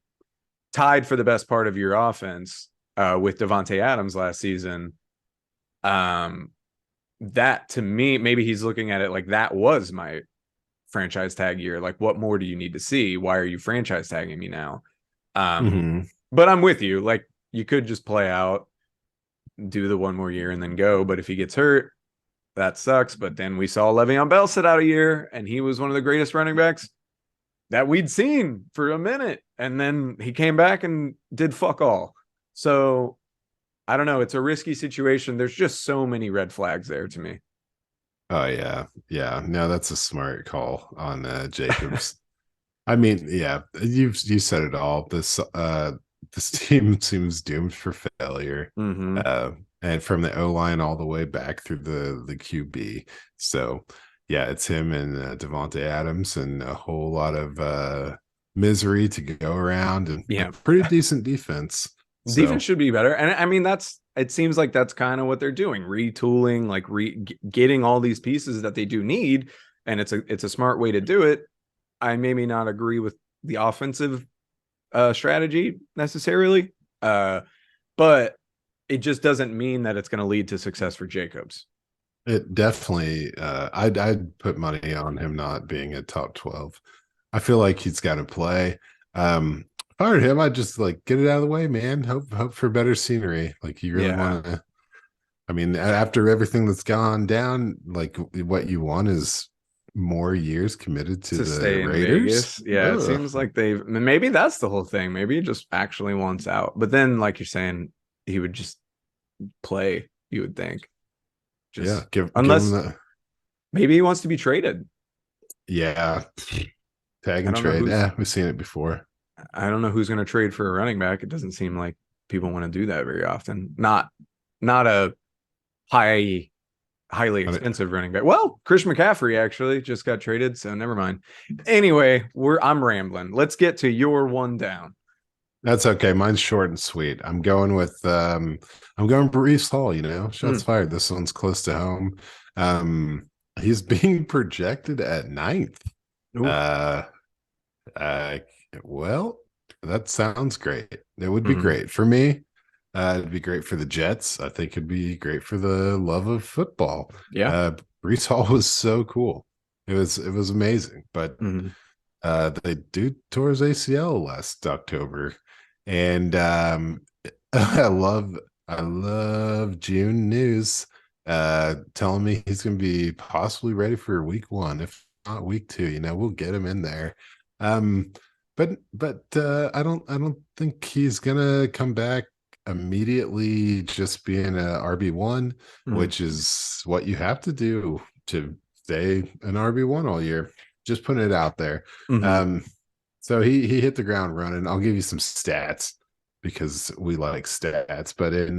tied for the best part of your offense with Davante Adams last season. That to me, maybe he's looking at it like that was my franchise tag year. Like, what more do you need to see? Why are you franchise tagging me now? But I'm with you. Like, you could just play out, do the one more year, and then go. But if he gets hurt, that sucks. But then we saw Le'Veon Bell sit out a year, and he was one of the greatest running backs that we'd seen for a minute. And then he came back and did fuck all. So I don't know. It's a risky situation. There's just so many red flags there to me. Oh yeah. Yeah. No, that's a smart call on Jacobs. I mean, yeah, you said it all. This team seems doomed for failure. Mm-hmm. And from the O-line all the way back through the QB. So yeah, it's him and Davante Adams and a whole lot of misery to go around and Yeah. a pretty decent defense. Defense should be better. And I mean, it seems like that's kind of what they're doing, retooling, like getting all these pieces that they do need. And it's a smart way to do it. I maybe not agree with the offensive strategy necessarily, but it just doesn't mean that it's going to lead to success for Jacobs. It definitely, I'd put money on him not being a top 12. I feel like he's got to play. If I were him, I'd just like get it out of the way, man. Hope for better scenery. Like you really want to. I mean, after everything that's gone down, like what you want is more years committed to the stay in Raiders. Vegas. Yeah, Ugh. it seems like maybe that's the whole thing. Maybe he just actually wants out. But then, like you're saying, he would just play, you would think. Unless give him that. Maybe he wants to be traded. Yeah. Tag and trade. Yeah, we've seen it before. I don't know who's going to trade for a running back. It doesn't seem like people want to do that very often. Not a highly expensive running back. Well, Chris McCaffrey actually just got traded, so never mind. Anyway, I'm rambling. Let's get to your one down. That's okay. Mine's short and sweet. I'm going with Brees Hall, shots fired. This one's close to home. He's being projected at 9th. Well, that sounds great. It would be great for me. It'd be great for the Jets. I think it'd be great for the love of football. Yeah. Brees Hall was so cool. It was amazing. But they tore his ACL last October. And I love June news telling me he's going to be possibly ready for week 1, if not week 2. We'll get him in there. But I don't think he's gonna come back immediately just being a RB1, which is what you have to do to stay an RB1 all year. Just putting it out there. So he hit the ground running. I'll give you some stats because we like stats. But in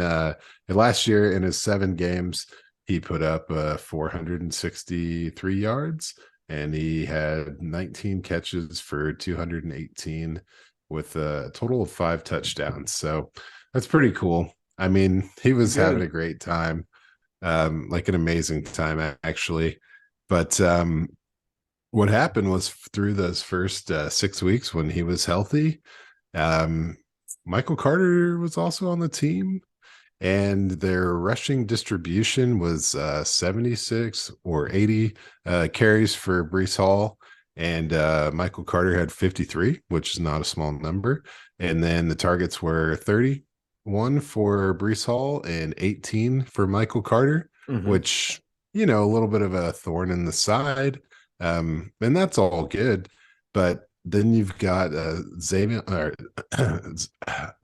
last year, in his 7 games, he put up 463 yards. And he had 19 catches for 218 with a total of 5 touchdowns. So that's pretty cool. I mean, he was having a great time, like an amazing time, actually. But what happened was through those first 6 weeks when he was healthy, Michael Carter was also on the team, and their rushing distribution was 76 or 80 carries for Brees Hall. And Michael Carter had 53, which is not a small number. And then the targets were 31 for Brees Hall and 18 for Michael Carter, Mhm. which, a little bit of a thorn in the side. And that's all good. But then you've got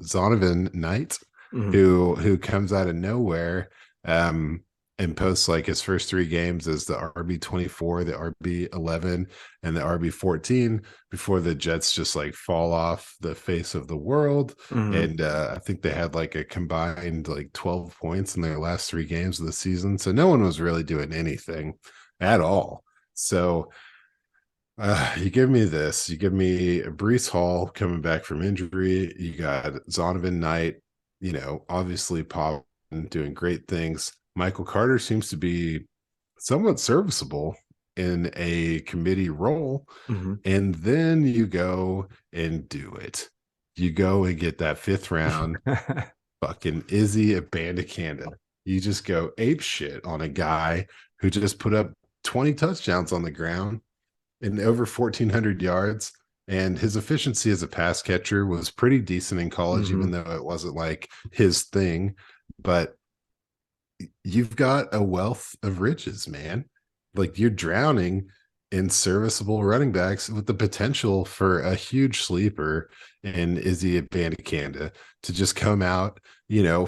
Zonovan Knight, Mhm. who comes out of nowhere, um, and posts like his first three games as the RB24, the RB11, and the RB14 before the Jets just like fall off the face of the world. Mhm. And I think they had like a combined like 12 points in their last three games of the season. So no one was really doing anything at all. So you give me this. You give me Brees Hall coming back from injury. You got Zonovan Knight, obviously Pop doing great things. Michael Carter seems to be somewhat serviceable in a committee role. Mhm. And then you go and do it. You go and get that fifth round fucking Izzy Abandakanda. You just go ape shit on a guy who just put up 20 touchdowns on the ground and over 1,400 yards. And his efficiency as a pass catcher was pretty decent in college, even Mhm. though it wasn't like his thing. But you've got a wealth of riches, man. Like you're drowning in serviceable running backs with the potential for a huge sleeper in Izzy Bandicanda to just come out,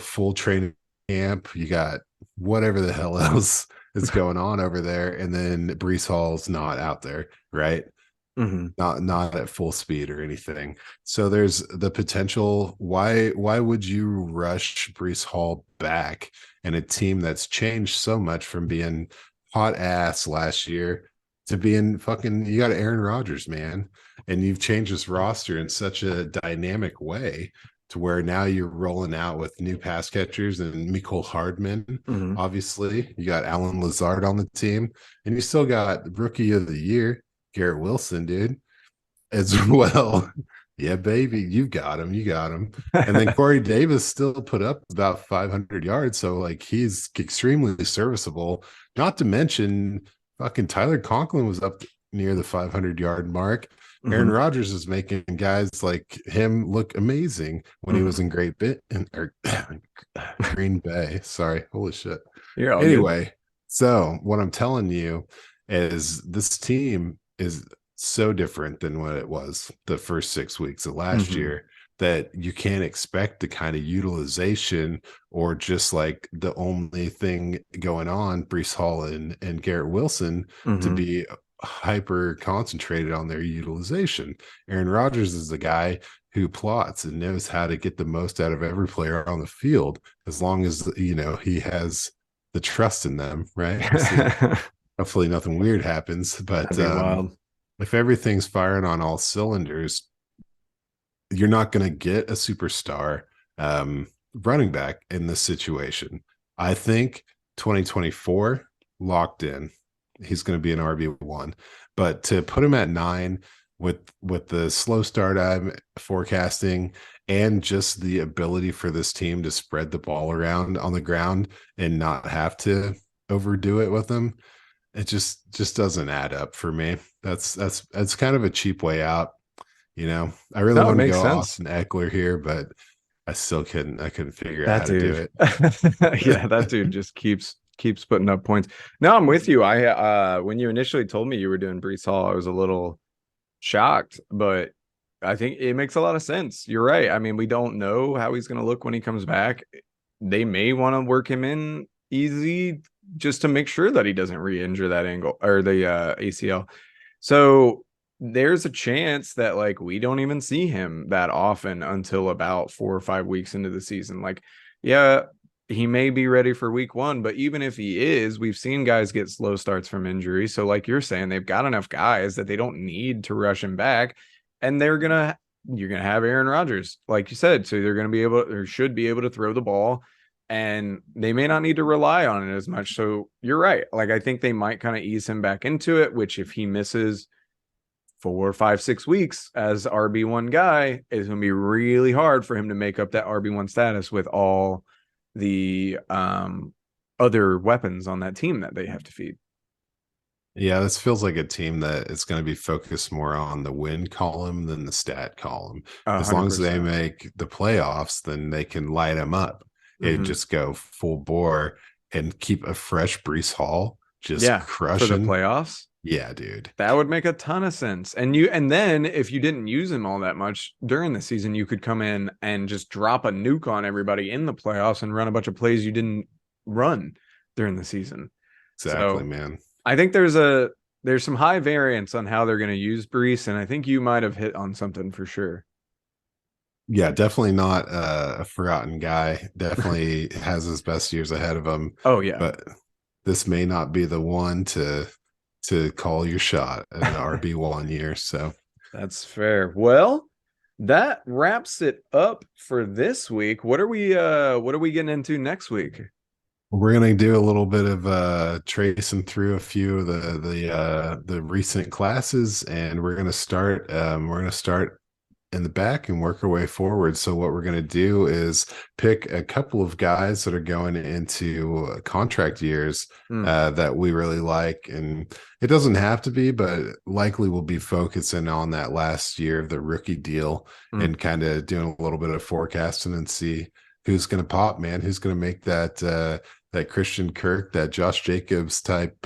full training camp. You got whatever the hell else is going on over there. And then Brees Hall's not out there, right? Mhm. Not at full speed or anything. So there's the potential. Why would you rush Brees Hall back and a team that's changed so much from being hot ass last year to being fucking, you got Aaron Rodgers, man, and you've changed this roster in such a dynamic way to where now you're rolling out with new pass catchers and Mecole Hardman. Mhm. Obviously, you got Alan Lazard on the team, and you still got rookie of the year Garrett Wilson, dude, as well. Yeah, baby, you got him. You got him. And then Corey Davis still put up about 500 yards. So, like, he's extremely serviceable. Not to mention, fucking Tyler Conklin was up near the 500-yard mark. Aaron Mhm. Rodgers is making guys like him look amazing when he was Mhm. in Green Bay. Sorry. Holy shit. You're all good. Anyway, so what I'm telling you is this team is so different than what it was the first 6 weeks of last Mhm. year that you can't expect the kind of utilization or just like the only thing going on, Brees Hall and Garrett Wilson, to Mhm. be hyper concentrated on their utilization. Aaron Rodgers is the guy who plots and knows how to get the most out of every player on the field as long as he has the trust in them, right? So hopefully nothing weird happens. But That'd be wild. if everything's firing on all cylinders, you're not going to get a superstar running back in this situation. I think 2024 locked in. He's going to be an RB1, but to put him at 9 with the slow start I'm forecasting and just the ability for this team to spread the ball around on the ground and not have to overdo it with them, it just doesn't add up for me. That's kind of a cheap way out. I really No, it want to makes go sense. Austin Eckler here, but I couldn't figure out That how to do dude. it. Yeah, that dude just keeps putting up points. No, I'm with you. I when you initially told me you were doing Brees Hall, I was a little shocked, but I think it makes a lot of sense. You're right. I mean, we don't know how he's going to look when he comes back. They may want to work him in easy just to make sure that he doesn't re-injure that angle or the ACL. So there's a chance that like we don't even see him that often until about 4 or 5 weeks into the season. Like, yeah, he may be ready for week one, but even if he is, we've seen guys get slow starts from injury. So, like you're saying, they've got enough guys that they don't need to rush him back, and you're gonna have Aaron Rodgers, like you said. So they're gonna be able or should be able to throw the ball, and they may not need to rely on it as much. So you're right. Like I think they might kind of ease him back into it, which if he misses 4, 5, 6 weeks as RB1 guy, it's going to be really hard for him to make up that RB1 status with all the other weapons on that team that they have to feed. Yeah, this feels like a team that is going to be focused more on the win column than the stat column. As long as they 100%. make the playoffs, then they can light them up and just go full bore and keep a fresh Brees Hall just For the crushing. playoffs. Yeah, dude. That would make a ton of sense. And then if you didn't use him all that much during the season, you could come in and just drop a nuke on everybody in the playoffs and run a bunch of plays you didn't run during the season. Exactly, So, man. I think there's some high variance on how they're going to use Brees, and I think you might have hit on something for sure. Yeah, definitely not a forgotten guy. Definitely has his best years ahead of him. Oh yeah, But this may not be the one to call your shot in the RB1 year. So that's fair. Well, that wraps it up for this week. What are we getting into next week? we're gonna do a little bit of tracing through a few of the recent classes, and we're gonna start in the back and work our way forward. So what we're going to do is pick a couple of guys that are going into contract years that we really like. And it doesn't have to be, but likely we'll be focusing on that last year of the rookie deal and kind of doing a little bit of forecasting and see who's going to pop, man, who's going to make that Christian Kirk, that Josh Jacobs type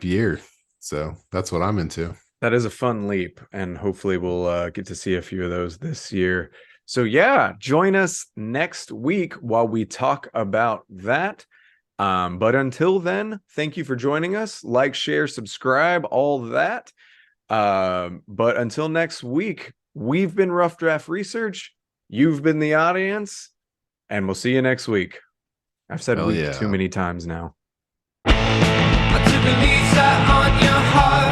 year. So that's what I'm into. That is a fun leap, and hopefully we'll get to see a few of those this year. So yeah, join us next week while we talk about that. But until then, thank you for joining us. Like, share, subscribe, all that. But until next week, we've been Rough Draft Research. You've been the audience, and we'll see you next week. I've said week too many times now. I took a lease out on your heart.